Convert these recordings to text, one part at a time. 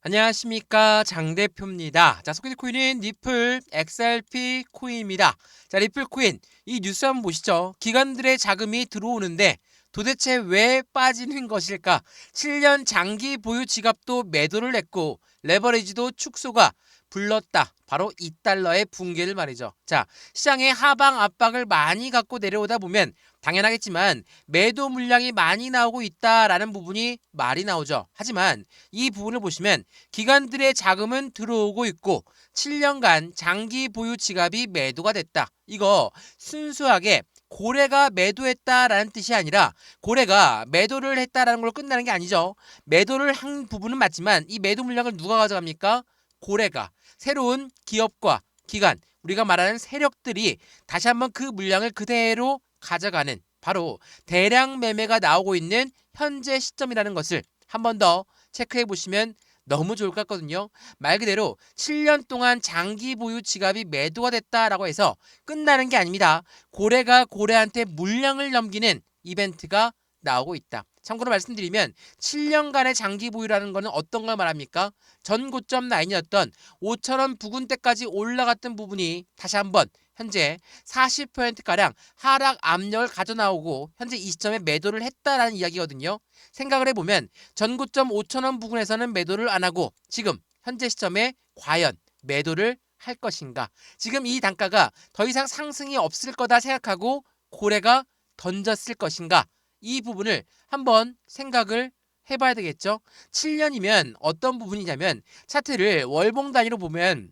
안녕하십니까, 장 대표입니다. 자, 소개될 코인은 리플 XRP 코인입니다. 자, 리플 코인 이 뉴스 한번 보시죠. 기관들의 자금이 들어오는데 도대체 왜 빠지는 것일까? 7년 장기 보유 지갑도 매도를 했고 레버리지도 축소가 불렀다. 바로 2달러의 붕괴를 말이죠. 자, 시장의 하방 압박을 많이 갖고 내려오다 보면 당연하겠지만 매도 물량이 많이 나오고 있다라는 부분이 말이 나오죠. 하지만 이 부분을 보시면 기관들의 자금은 들어오고 있고 7년간 장기 보유 지갑이 매도가 됐다. 이거 순수하게 고래가 매도했다라는 뜻이 아니라 고래가 매도를 했다라는 걸로 끝나는 게 아니죠. 매도를 한 부분은 맞지만 이 매도 물량을 누가 가져갑니까? 고래가. 새로운 기업과 기관, 우리가 말하는 세력들이 다시 한번 그 물량을 그대로 가져가는 바로 대량 매매가 나오고 있는 현재 시점이라는 것을 한 번 더 체크해 보시면 너무 좋을 것 같거든요. 말 그대로 7년 동안 장기 보유 지갑이 매도가 됐다라고 해서 끝나는 게 아닙니다. 고래가 고래한테 물량을 넘기는 이벤트가 나오고 있다. 참고로 말씀드리면 7년간의 장기 보유라는 것은 어떤 걸 말합니까? 전 고점 라인이었던 5,000원 부근대까지 올라갔던 부분이 다시 한번 현재 40%가량 하락 압력을 가져나오고 현재 이 시점에 매도를 했다라는 이야기거든요. 생각을 해보면 전고점 5,000원 부근에서는 매도를 안 하고 지금 현재 시점에 과연 매도를 할 것인가? 지금 이 단가가 더 이상 상승이 없을 거다 생각하고 고래가 던졌을 것인가? 이 부분을 한번 생각을 해봐야 되겠죠. 7년이면 어떤 부분이냐면 차트를 월봉 단위로 보면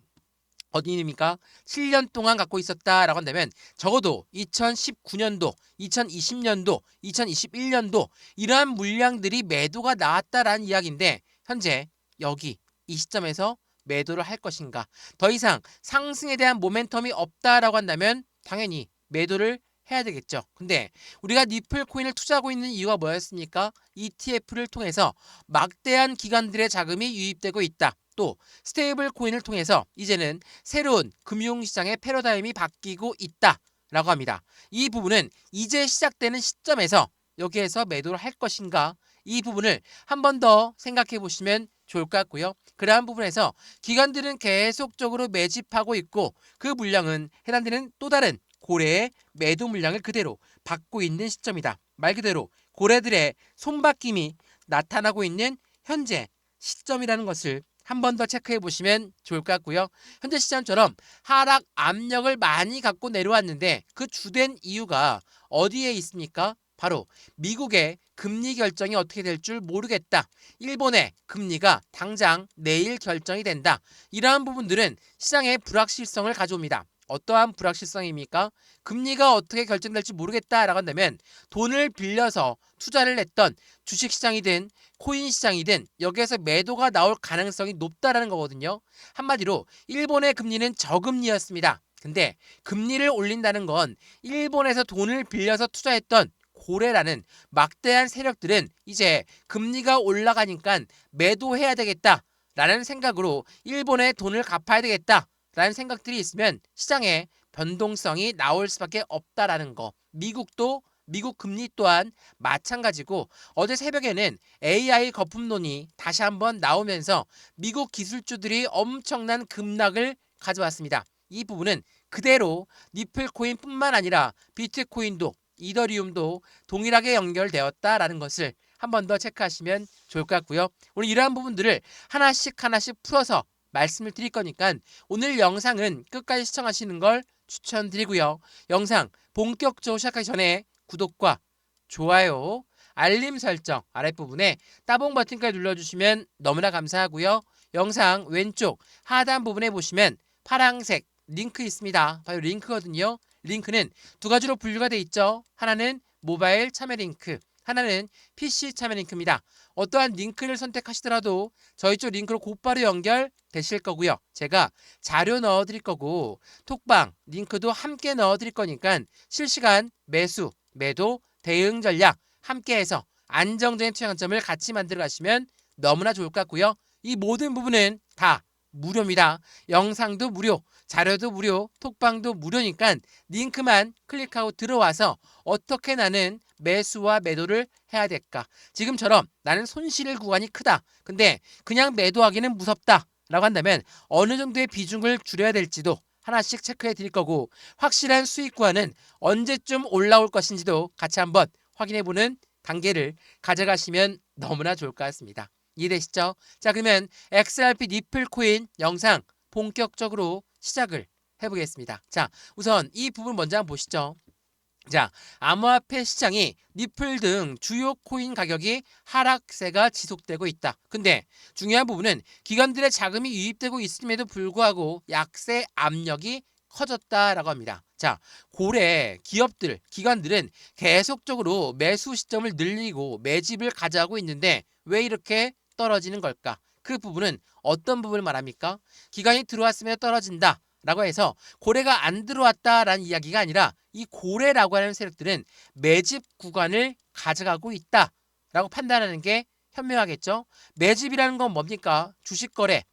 어디입니까? 7년 동안 갖고 있었다라고 한다면 적어도 2019년도, 2020년도, 2021년도 이러한 물량들이 매도가 나왔다라는 이야기인데 현재 여기 이 시점에서 매도를 할 것인가? 더 이상 상승에 대한 모멘텀이 없다라고 한다면 당연히 매도를 해야 되겠죠. 근데 우리가 니플 코인을 투자하고 있는 이유가 뭐였습니까? ETF를 통해서 막대한 기관들의 자금이 유입되고 있다. 또 스테이블 코인을 통해서 이제는 새로운 금융시장의 패러다임이 바뀌고 있다라고 합니다. 이 부분은 이제 시작되는 시점에서 여기에서 매도를 할 것인가? 이 부분을 한 번 더 생각해 보시면 좋을 것 같고요. 그러한 부분에서 기관들은 계속적으로 매집하고 있고 그 물량은 해당되는 또 다른 고래의 매도 물량을 그대로 받고 있는 시점이다. 말 그대로 고래들의 손바뀜이 나타나고 있는 현재 시점이라는 것을 한 번 더 체크해 보시면 좋을 것 같고요. 현재 시장처럼 하락 압력을 많이 갖고 내려왔는데 그 주된 이유가 어디에 있습니까? 바로 미국의 금리 결정이 어떻게 될 줄 모르겠다. 일본의 금리가 당장 내일 결정이 된다. 이러한 부분들은 시장의 불확실성을 가져옵니다. 어떠한 불확실성입니까? 금리가 어떻게 결정될지 모르겠다라고 한다면 돈을 빌려서 투자를 했던 주식시장이든 코인 시장이든 여기에서 매도가 나올 가능성이 높다라는 거거든요. 한마디로 일본의 금리는 저금리였습니다. 근데 금리를 올린다는 건 일본에서 돈을 빌려서 투자했던 고래라는 막대한 세력들은 이제 금리가 올라가니까 매도해야 되겠다라는 생각으로 일본에 돈을 갚아야 되겠다라는 생각들이 있으면 시장에 변동성이 나올 수밖에 없다라는 거. 미국 금리 또한 마찬가지고 어제 새벽에는 AI 거품론이 다시 한번 나오면서 미국 기술주들이 엄청난 급락을 가져왔습니다. 이 부분은 그대로 니플 코인뿐만 아니라 비트코인도 이더리움도 동일하게 연결되었다라는 것을 한 번 더 체크하시면 좋을 것 같고요. 오늘 이러한 부분들을 하나씩 풀어서 말씀을 드릴 거니까 오늘 영상은 끝까지 시청하시는 걸 추천드리고요. 영상 본격적으로 시작하기 전에 구독과 좋아요, 알림 설정 아랫부분에 따봉 버튼까지 눌러주시면 너무나 감사하고요. 영상 왼쪽 하단 부분에 보시면 파란색 링크 있습니다. 바로 링크거든요. 링크는 두 가지로 분류가 돼 있죠. 하나는 모바일 참여 링크, 하나는 PC 참여 링크입니다. 어떠한 링크를 선택하시더라도 저희 쪽 링크로 곧바로 연결되실 거고요. 제가 자료 넣어드릴 거고 톡방 링크도 함께 넣어드릴 거니까 실시간 매수, 매도, 대응 전략 함께해서 안정적인 투자 관점을 같이 만들어 가시면 너무나 좋을 것 같고요. 이 모든 부분은 다 무료입니다. 영상도 무료, 자료도 무료, 톡방도 무료니까 링크만 클릭하고 들어와서 어떻게 나는 매수와 매도를 해야 될까? 지금처럼 나는 손실 구간이 크다. 근데 그냥 매도하기는 무섭다. 라고 한다면 어느 정도의 비중을 줄여야 될지도 하나씩 체크해 드릴 거고, 확실한 수익 구간은 언제쯤 올라올 것인지도 같이 한번 확인해 보는 단계를 가져가시면 너무나 좋을 것 같습니다. 이해되시죠? 자, 그러면 XRP 니플 코인 영상 본격적으로 시작을 해보겠습니다. 자, 우선 이 부분 먼저 한번 보시죠. 자, 암호화폐 시장이 니플 등 주요 코인 가격이 하락세가 지속되고 있다. 근데 중요한 부분은 기관들의 자금이 유입되고 있음에도 불구하고 약세 압력이 커졌다라고 합니다. 자, 고래 기업들, 기관들은 계속적으로 매수 시점을 늘리고 매집을 가져가고 있는데 왜 이렇게 떨어지는 걸까? 그 부분은 어떤 부분을 말합니까? 기관이 들어왔으면 떨어진다 라고 해서 고래가 안 들어왔다라는 이야기가 아니라 이 고래라고 하는 세력들은 매집 구간을 가져가고 있다라고 판단하는 게 현명하겠죠. 매집이라는 건 뭡니까? 주식 거래,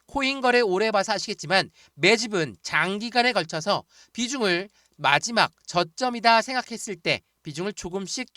코인 거래 오래 봐서 아시겠지만 매집은 장기간에 걸쳐서 비중을 마지막 저점이다 생각했을 때 비중을 조금씩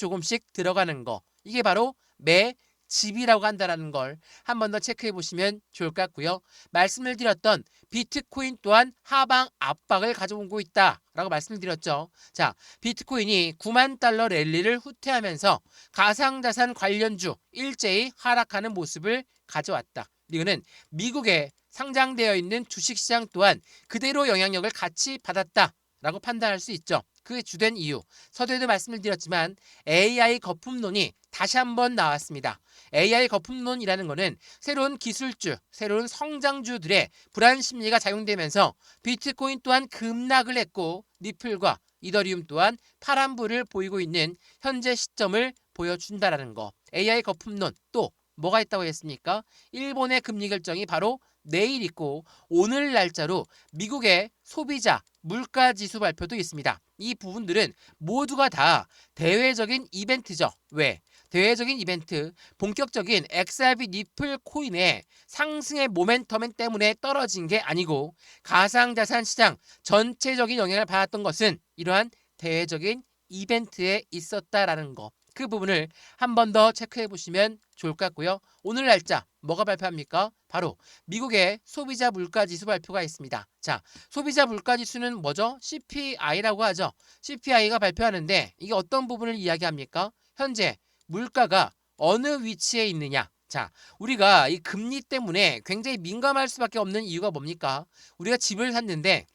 들어가는 거, 이게 바로 매집이라고 한다는 걸 한 번 더 체크해 보시면 좋을 것 같고요. 말씀을 드렸던 비트코인 또한 하방 압박을 가져오고 있다라고 말씀을 드렸죠. 자, 비트코인이 9만 달러 랠리를 후퇴하면서 가상자산 관련주 일제히 하락하는 모습을 가져왔다. 이거는 미국에 상장되어 있는 주식시장 또한 그대로 영향력을 같이 받았다라고 판단할 수 있죠. 그 주된 이유, 서두에도 말씀을 드렸지만 AI 거품론이 다시 한번 나왔습니다. AI 거품론이라는 것은 새로운 기술주, 새로운 성장주들의 불안 심리가 작용되면서 비트코인 또한 급락을 했고 니플과 이더리움 또한 파란불을 보이고 있는 현재 시점을 보여준다라는 거. AI 거품론 또 뭐가 있다고 했습니까? 일본의 금리 결정이 바로 내일 있고 오늘 날짜로 미국의 소비자 물가지수 발표도 있습니다. 이 부분들은 모두가 다 대외적인 이벤트죠. 왜? 대외적인 이벤트, 본격적인 XRP 니플 코인의 상승의 모멘텀 때문에 떨어진 게 아니고 가상자산 시장 전체적인 영향을 받았던 것은 이러한 대외적인 이벤트에 있었다라는 거. 그 부분을 한 번 더 체크해 보시면 좋을 것 같고요. 오늘 날짜 뭐가 발표합니까? 바로 미국의 소비자 물가지수 발표가 있습니다. 자, 소비자 물가지수는 뭐죠? CPI라고 하죠. CPI가 발표하는데 이게 어떤 부분을 이야기합니까? 현재 물가가 어느 위치에 있느냐. 자, 우리가 이 금리 때문에 굉장히 민감할 수밖에 없는 이유가 뭡니까? 우리가 집을 샀는데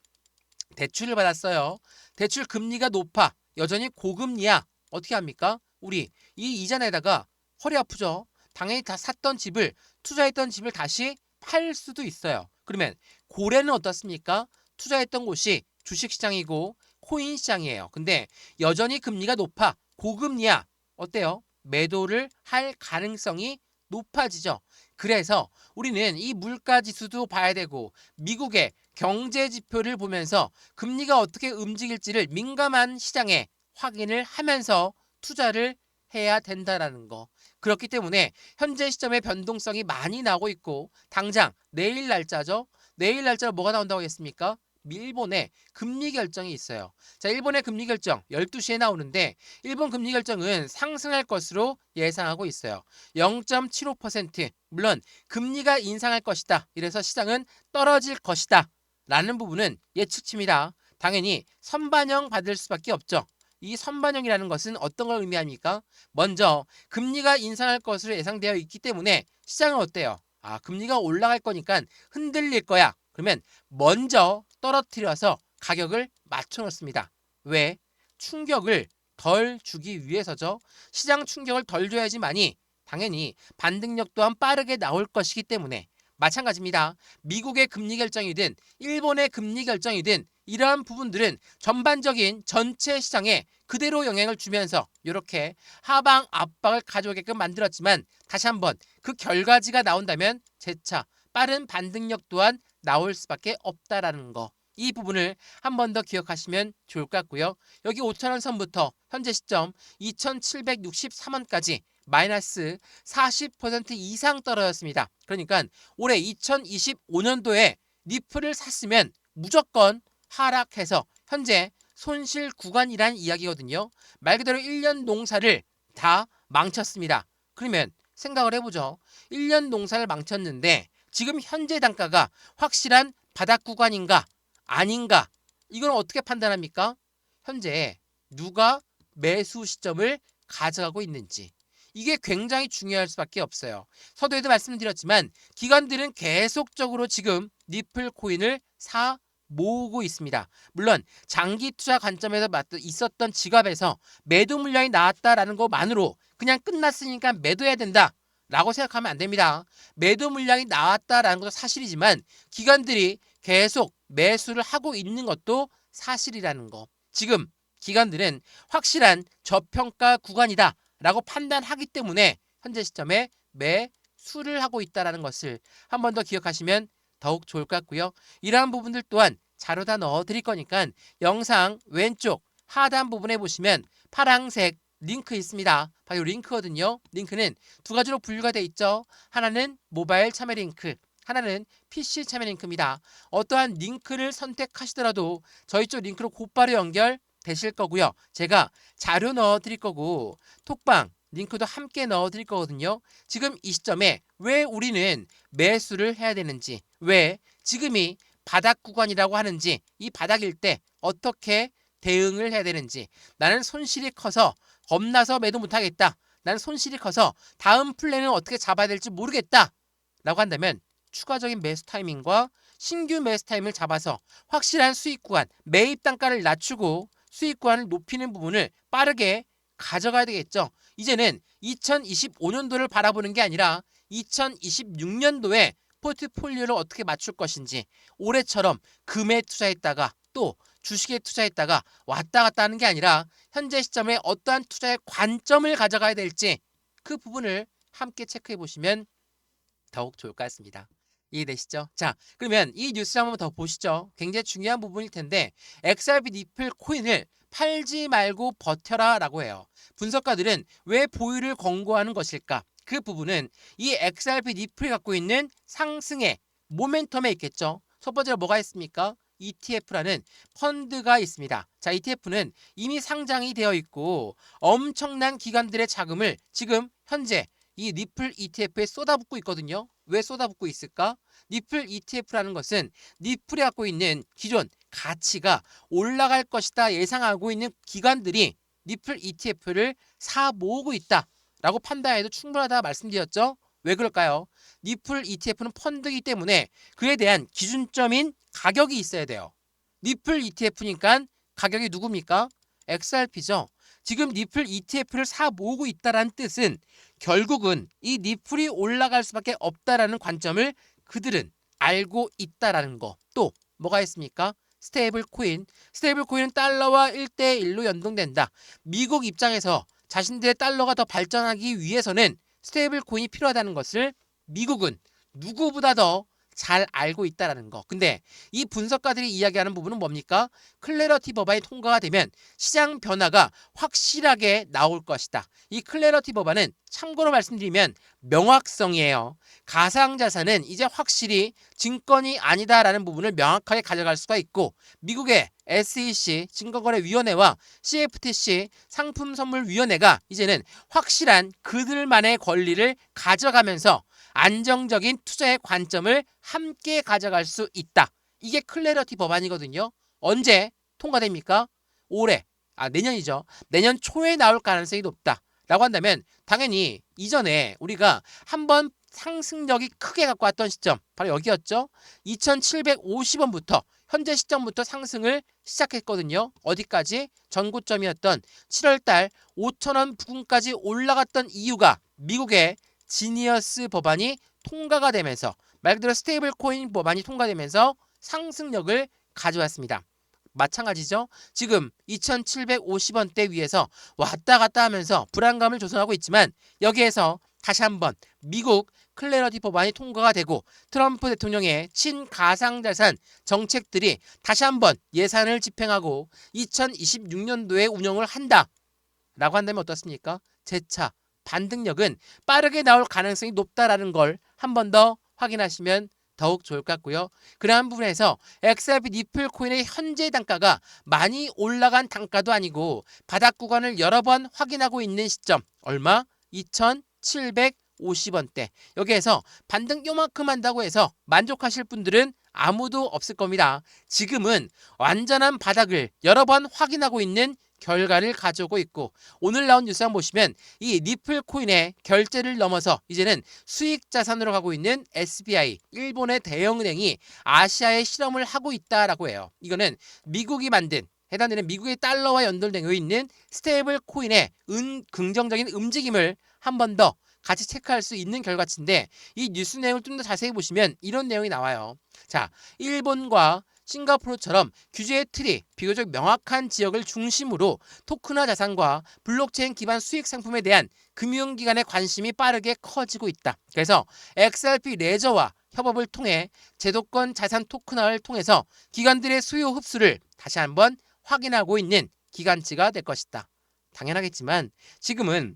대출을 받았어요. 대출 금리가 높아. 여전히 고금리야. 어떻게 합니까? 우리 이 이자 내다가 허리 아프죠. 당연히 다 샀던 집을, 투자했던 집을 다시 팔 수도 있어요. 그러면 고래는 어떻습니까? 투자했던 곳이 주식시장이고 코인 시장이에요. 근데 여전히 금리가 높아. 고금리야. 어때요? 매도를 할 가능성이 높아지죠. 그래서 우리는 이 물가지수도 봐야 되고 미국의 경제 지표를 보면서 금리가 어떻게 움직일지를 민감한 시장에 확인을 하면서 투자를 해야 된다라는 거. 그렇기 때문에 현재 시점에 변동성이 많이 나오고 있고 당장 내일 날짜죠. 내일 날짜로 뭐가 나온다고 했습니까? 일본의 금리 결정이 있어요. 자, 일본의 금리 결정 12시에 나오는데 일본 금리 결정은 상승할 것으로 예상하고 있어요. 0.75%. 물론 금리가 인상할 것이다. 이래서 시장은 떨어질 것이다. 라는 부분은 예측치입니다. 당연히 선반영 받을 수밖에 없죠. 이 선반영이라는 것은 어떤 걸 의미합니까? 먼저 금리가 인상할 것으로 예상되어 있기 때문에 시장은 어때요? 아, 금리가 올라갈 거니까 흔들릴 거야. 그러면 먼저 떨어뜨려서 가격을 맞춰 놓습니다. 왜? 충격을 덜 주기 위해서죠. 시장 충격을 덜 줘야지만이 당연히 반등력 또한 빠르게 나올 것이기 때문에 마찬가지입니다. 미국의 금리 결정이든 일본의 금리 결정이든 이러한 부분들은 전반적인 전체 시장에 그대로 영향을 주면서 이렇게 하방 압박을 가져오게끔 만들었지만 다시 한번 그 결과지가 나온다면 재차 빠른 반등력 또한 나올 수밖에 없다라는 거. 이 부분을 한 번 더 기억하시면 좋을 것 같고요. 여기 5,000원 선부터 현재 시점 2,763원까지 마이너스 40% 이상 떨어졌습니다. 그러니까 올해 2025년도에 니플을 샀으면 무조건 하락해서 현재 손실 구간이란 이야기거든요. 말 그대로 1년 농사를 다 망쳤습니다. 그러면 생각을 해보죠. 1년 농사를 망쳤는데 지금 현재 단가가 확실한 바닥 구간인가 아닌가, 이걸 어떻게 판단합니까? 현재 누가 매수 시점을 가져가고 있는지, 이게 굉장히 중요할 수밖에 없어요. 서두에도 말씀드렸지만 기관들은 계속적으로 지금 니플 코인을 사 모으고 있습니다. 물론 장기 투자 관점에서 있었던 지갑에서 매도 물량이 나왔다라는 것만으로 그냥 끝났으니까 매도해야 된다 라고 생각하면 안 됩니다. 매도 물량이 나왔다라는 것도 사실이지만 기관들이 계속 매수를 하고 있는 것도 사실이라는 거. 지금 기관들은 확실한 저평가 구간이다 라고 판단하기 때문에 현재 시점에 매수를 하고 있다는 것을 한 번 더 기억하시면 더욱 좋을 것 같고요. 이러한 부분들 또한 자료 다 넣어드릴 거니까 영상 왼쪽 하단 부분에 보시면 파란색 링크 있습니다. 바로 이 링크거든요. 링크는 두 가지로 분류가 되어 있죠. 하나는 모바일 참여 링크, 하나는 PC 참여 링크입니다. 어떠한 링크를 선택하시더라도 저희 쪽 링크로 곧바로 연결되실 거고요. 제가 자료 넣어드릴 거고 톡방 링크도 함께 넣어드릴 거거든요. 지금 이 시점에 왜 우리는 매수를 해야 되는지, 왜 지금이 바닥 구간이라고 하는지, 이 바닥일 때 어떻게 대응을 해야 되는지, 나는 손실이 커서 겁나서 매도 못하겠다, 나는 손실이 커서 다음 플랜은 어떻게 잡아야 될지 모르겠다 라고 한다면 추가적인 매수 타이밍과 신규 매수 타이밍을 잡아서 확실한 수익 구간, 매입 단가를 낮추고 수익 구간을 높이는 부분을 빠르게 가져가야 되겠죠. 이제는 2025년도를 바라보는 게 아니라 2026년도에 포트폴리오를 어떻게 맞출 것인지, 올해처럼 금에 투자했다가 또 주식에 투자했다가 왔다 갔다 하는 게 아니라 현재 시점에 어떠한 투자의 관점을 가져가야 될지, 그 부분을 함께 체크해 보시면 더욱 좋을 것 같습니다. 이해되시죠? 자, 그러면 이 뉴스 한번 더 보시죠. 굉장히 중요한 부분일 텐데 XRP 니플 코인을 팔지 말고 버텨라 라고 해요. 분석가들은 왜 보유를 권고하는 것일까? 그 부분은 이 XRP 니플이 갖고 있는 상승의 모멘텀에 있겠죠. 첫 번째로 뭐가 있습니까? ETF라는 펀드가 있습니다. 자, ETF는 이미 상장이 되어 있고 엄청난 기관들의 자금을 지금 현재 이 니플 ETF에 쏟아붓고 있거든요. 왜 쏟아붓고 있을까? 니플 ETF라는 것은 니플이 갖고 있는 기존 가치가 올라갈 것이다 예상하고 있는 기관들이 니플 ETF를 사 모으고 있다라고 판단해도 충분하다 말씀드렸죠. 왜 그럴까요? 니플 ETF는 펀드이기 때문에 그에 대한 기준점인 가격이 있어야 돼요. 니플 ETF니까 가격이 누굽니까? XRP죠. 지금 니플 ETF를 사 모으고 있다는 뜻은 결국은 이 니플이 올라갈 수밖에 없다라는 관점을 그들은 알고 있다라는 거. 또 뭐가 있습니까? 스테이블 코인. 스테이블 코인은 달러와 1대1로 연동된다. 미국 입장에서 자신들의 달러가 더 발전하기 위해서는 스테이블 코인이 필요하다는 것을 미국은 누구보다 더 잘 알고 있다라는 거. 근데 이 분석가들이 이야기하는 부분은 뭡니까? 클래러티 법안이 통과가 되면 시장 변화가 확실하게 나올 것이다. 이 클래러티 법안은 참고로 말씀드리면 명확성이에요. 가상자산은 이제 확실히 증권이 아니다라는 부분을 명확하게 가져갈 수가 있고, 미국의 SEC 증권거래위원회와 CFTC 상품선물위원회가 이제는 확실한 그들만의 권리를 가져가면서 안정적인 투자의 관점을 함께 가져갈 수 있다. 이게 클래러티 법안이거든요. 언제 통과됩니까? 올해, 내년이죠. 내년 초에 나올 가능성이 높다 라고 한다면 당연히 이전에 우리가 한번 상승력이 크게 갖고 왔던 시점, 바로 여기였죠. 2750원부터 현재 시점부터 상승을 시작했거든요. 어디까지? 전고점이었던 7월달 5,000원 부근까지 올라갔던 이유가 미국의 지니어스 법안이 통과가 되면서, 말 그대로 스테이블 코인 법안이 통과되면서 상승력을 가져왔습니다. 마찬가지죠. 지금 2750원대 위에서 왔다 갔다 하면서 불안감을 조성하고 있지만 여기에서 다시 한번 미국 클래러티 법안이 통과가 되고 트럼프 대통령의 친가상자산 정책들이 다시 한번 예산을 집행하고 2026년도에 운영을 한다 라고 한다면 어떻습니까? 재차 반등력은 빠르게 나올 가능성이 높다라는 걸 한 번 더 확인하시면 더욱 좋을 것 같고요. 그러한 부분에서 XRP 니플 코인의 현재 단가가 많이 올라간 단가도 아니고 바닥 구간을 여러 번 확인하고 있는 시점 얼마? 2,750원대. 여기에서 반등 요만큼 한다고 해서 만족하실 분들은 아무도 없을 겁니다. 지금은 완전한 바닥을 여러 번 확인하고 있는 결과를 가져오고 있고 오늘 나온 뉴스 한번 보시면 이 니플 코인의 결제를 넘어서 이제는 수익 자산으로 가고 있는 SBI 일본의 대형은행이 아시아에 실험을 하고 있다라고 해요. 이거는 미국이 만든 해당되는 미국의 달러와 연동되어 있는 스테이블 코인의 긍정적인 움직임을 한 번 더 같이 체크할 수 있는 결과치인데 이 뉴스 내용을 좀 더 자세히 보시면 이런 내용이 나와요. 자, 일본과 싱가포르처럼 규제의 틀이 비교적 명확한 지역을 중심으로 토큰화 자산과 블록체인 기반 수익 상품에 대한 금융기관의 관심이 빠르게 커지고 있다. 그래서 XRP 레저와 협업을 통해 제도권 자산 토큰화를 통해서 기관들의 수요 흡수를 다시 한번 확인하고 있는 기간치가 될 것이다. 당연하겠지만 지금은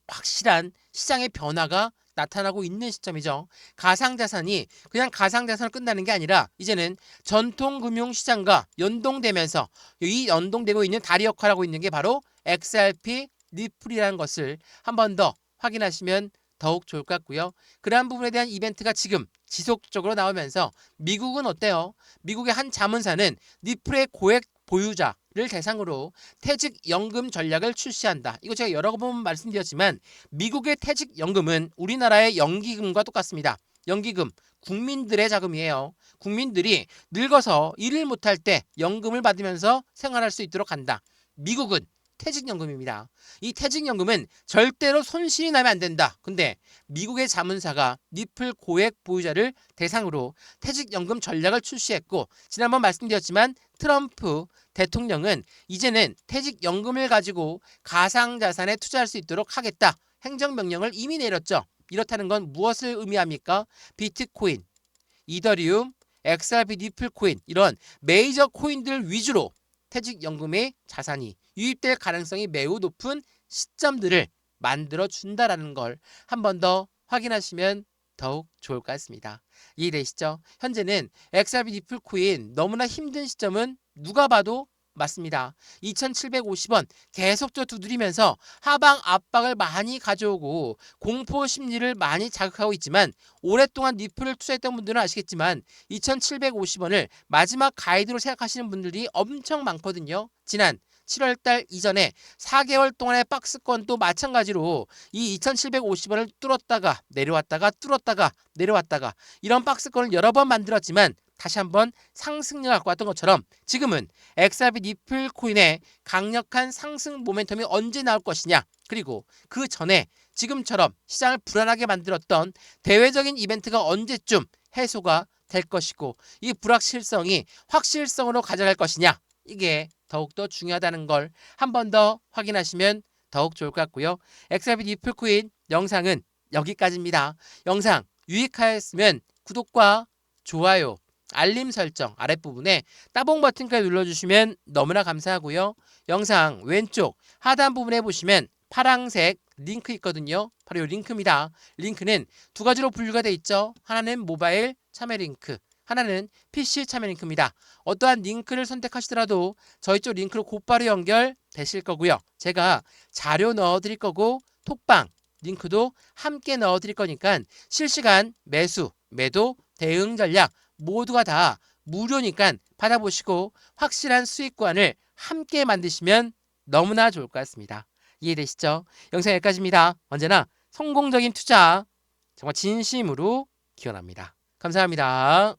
확실한 시장의 변화가 나타나고 있는 시점이죠. 가상자산이 그냥 가상자산으로 끝나는 게 아니라 이제는 전통금융시장과 연동되면서 이 연동되고 있는 다리 역할을 하고 있는 게 바로 XRP 리플이라는 것을 한 번 더 확인하시면 더욱 좋을 것 같고요. 그러한 부분에 대한 이벤트가 지금 지속적으로 나오면서 미국은 어때요? 미국의 한 자문사는 리플의 고액 보유자를 대상으로 퇴직연금 전략을 출시한다. 이거 제가 여러 번 말씀드렸지만 미국의 퇴직연금은 우리나라의 연기금과 똑같습니다. 연기금, 국민들의 자금이에요. 국민들이 늙어서 일을 못할 때 연금을 받으면서 생활할 수 있도록 한다. 미국은 퇴직연금입니다. 이 퇴직연금은 절대로 손실이 나면 안 된다. 근데 미국의 자문사가 니플 고액 보유자를 대상으로 퇴직연금 전략을 출시했고 지난번 말씀드렸지만 트럼프 대통령은 이제는 퇴직연금을 가지고 가상자산에 투자할 수 있도록 하겠다. 행정명령을 이미 내렸죠. 이렇다는 건 무엇을 의미합니까? 비트코인, 이더리움, XRP 니플 코인 이런 메이저 코인들 위주로 퇴직연금의 자산이 유입될 가능성이 매우 높은 시점들을 만들어준다라는 걸 한 번 더 확인하시면 더욱 좋을 것 같습니다. 이해되시죠? 현재는 XRP 니플 코인 너무나 힘든 시점은 누가 봐도 맞습니다. 2,750원 계속적으로 두드리면서 하방 압박을 많이 가져오고 공포 심리를 많이 자극하고 있지만 오랫동안 니플을 투자했던 분들은 아시겠지만 2,750원을 마지막 가이드로 생각하시는 분들이 엄청 많거든요. 지난 7월달 이전에 4개월 동안의 박스권도 마찬가지로 이 2,750원을 뚫었다가 내려왔다가 뚫었다가 내려왔다가 이런 박스권을 여러 번 만들었지만 다시 한번 상승력을 갖고 왔던 것처럼 지금은 XRP 니플 코인의 강력한 상승 모멘텀이 언제 나올 것이냐 그리고 그 전에 지금처럼 시장을 불안하게 만들었던 대외적인 이벤트가 언제쯤 해소가 될 것이고 이 불확실성이 확실성으로 가져갈 것이냐 이게 더욱더 중요하다는 걸 한 번 더 확인하시면 더욱 좋을 것 같고요. XRP 니플 코인 영상은 여기까지입니다. 영상 유익하였으면 구독과 좋아요 알림 설정 아랫부분에 따봉 버튼까지 눌러주시면 너무나 감사하고요. 영상 왼쪽 하단 부분에 보시면 파란색 링크 있거든요. 바로 이 링크입니다. 링크는 두 가지로 분류가 되어 있죠. 하나는 모바일 참여 링크, 하나는 PC 참여 링크입니다. 어떠한 링크를 선택하시더라도 저희 쪽 링크로 곧바로 연결되실 거고요. 제가 자료 넣어드릴 거고 톡방 링크도 함께 넣어드릴 거니까 실시간 매수, 매도, 대응 전략 모두가 다 무료니까 받아보시고 확실한 수익관을 함께 만드시면 너무나 좋을 것 같습니다. 이해되시죠? 영상 여기까지입니다. 언제나 성공적인 투자 정말 진심으로 기원합니다. 감사합니다.